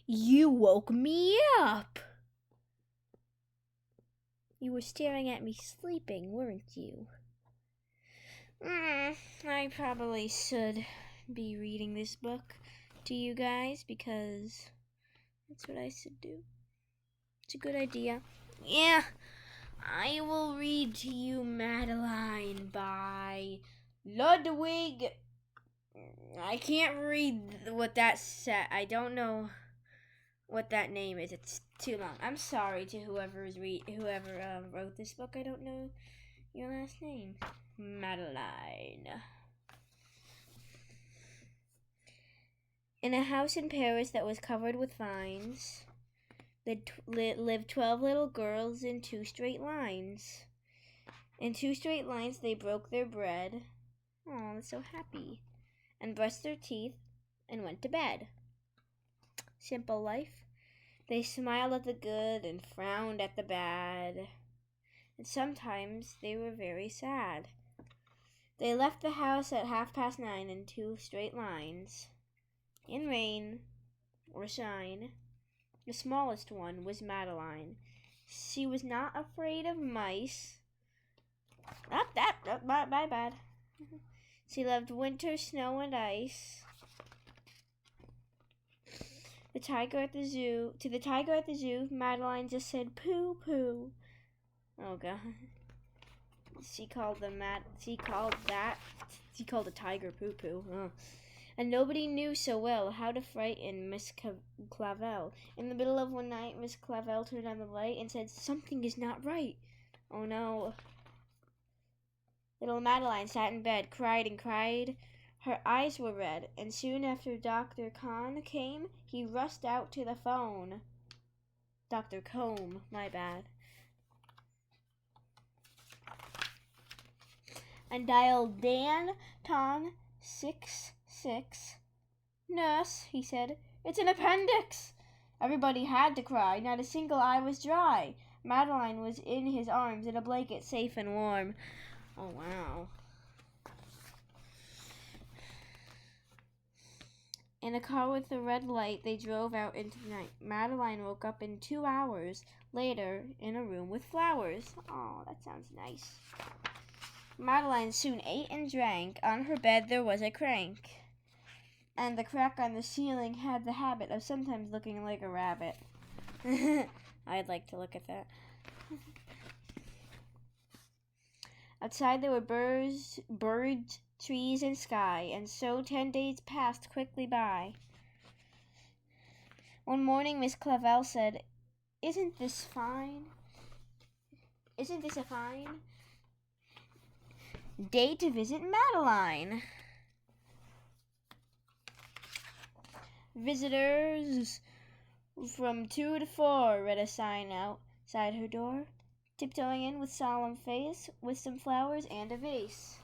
You woke me up. You were staring at me sleeping, weren't you? I probably should be reading this book to you guys because that's what I should do. It's a good idea. Yeah, I will read to you Madeline by Ludwig. I can't read what that said. I don't know what that name is. It's too long. I'm sorry to whoever wrote this book. I don't know your last name. Madeline. In a house in Paris that was covered with vines, lived 12 little girls in 2 straight lines. In 2 straight lines, they broke their bread. Oh, I'm so happy. And brushed their teeth and went to bed. Simple life. They smiled at the good and frowned at the bad. And sometimes they were very sad. They left the house at 9:30 in 2 straight lines. In rain or shine. The smallest one was Madeline. She was not afraid of mice. My bad. She loved winter, snow, and ice. To the tiger at the zoo, Madeline just said poo poo. Oh god. She called the tiger poo poo. Oh. And nobody knew so well how to frighten Miss Clavel. In the middle of one night, Miss Clavel turned on the light and said, "Something is not right." Oh no. Little Madeline sat in bed, cried and cried. Her eyes were red, and soon after Dr. Kahn came, he rushed out to the phone. Dr. Combe, my bad. And dialed Dan Ton 66. "Nurse," he said, "it's an appendix." Everybody had to cry. Not a single eye was dry. Madeline was in his arms in a blanket, safe and warm. Oh, wow. In a car with a red light, they drove out into the night. Madeline woke up in 2 hours later in a room with flowers. Oh, that sounds nice. Madeline soon ate and drank. On her bed there was a crank. And the crack on the ceiling had the habit of sometimes looking like a rabbit. I'd like to look at that. Outside there were birds, trees, and sky, and so 10 days passed quickly by. One morning Miss Clavel said, Isn't this fine? Isn't this a fine day to visit Madeline?" "Visitors from 2 to 4, read a sign outside her door, tiptoeing in with solemn face, with some flowers and a vase.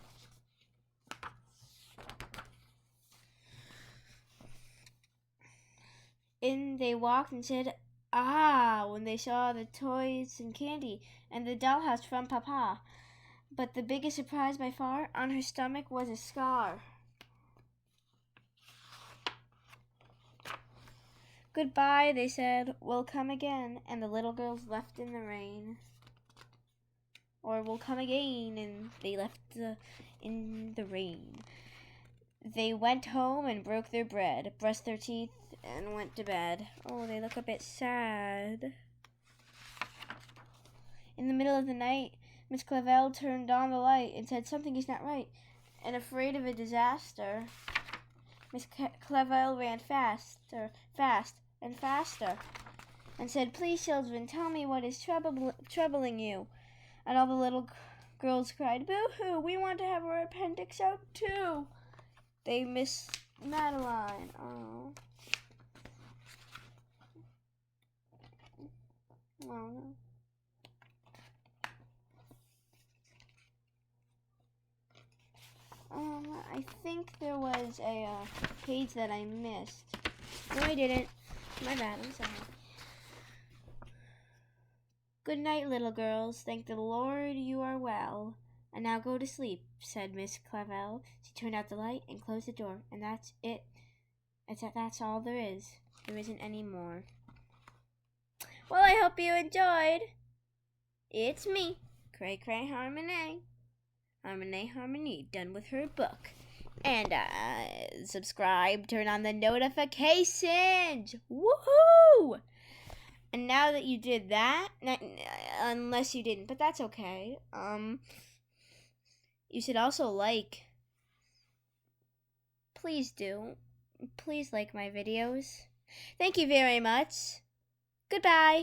In they walked and said, "Ah," when they saw the toys and candy and the dollhouse from Papa. But the biggest surprise by far, on her stomach was a scar. "Goodbye," they said, "we'll come again," and the little girls left in the rain. Or "we'll come again," and they left in the rain. They went home and broke their bread, brushed their teeth, and went to bed. Oh, they look a bit sad. In the middle of the night, Miss Clavel turned on the light and said, "Something is not right," and afraid of a disaster, Miss Clavel ran fast and faster, and said, "Please, children, tell me what is troubling you." And all the little girls cried, "Boo-hoo, we want to have our appendix out too." They miss Madeline. Oh. Oh no. I think there was a page that I missed. No, I didn't. My bad, I'm sorry. "Good night, little girls. Thank the Lord you are well. And now go to sleep," said Miss Clavel. She turned out the light and closed the door, and that's it. That's all there is. There isn't any more. Well, I hope you enjoyed. It's me, Cray Cray Harmon-ay. Harmon-ay Harmony, done with her book. And subscribe, turn on the notifications. Woohoo! And now that you did that, unless you didn't, but that's okay. You should also like. Please do. Please like my videos. Thank you very much. Goodbye.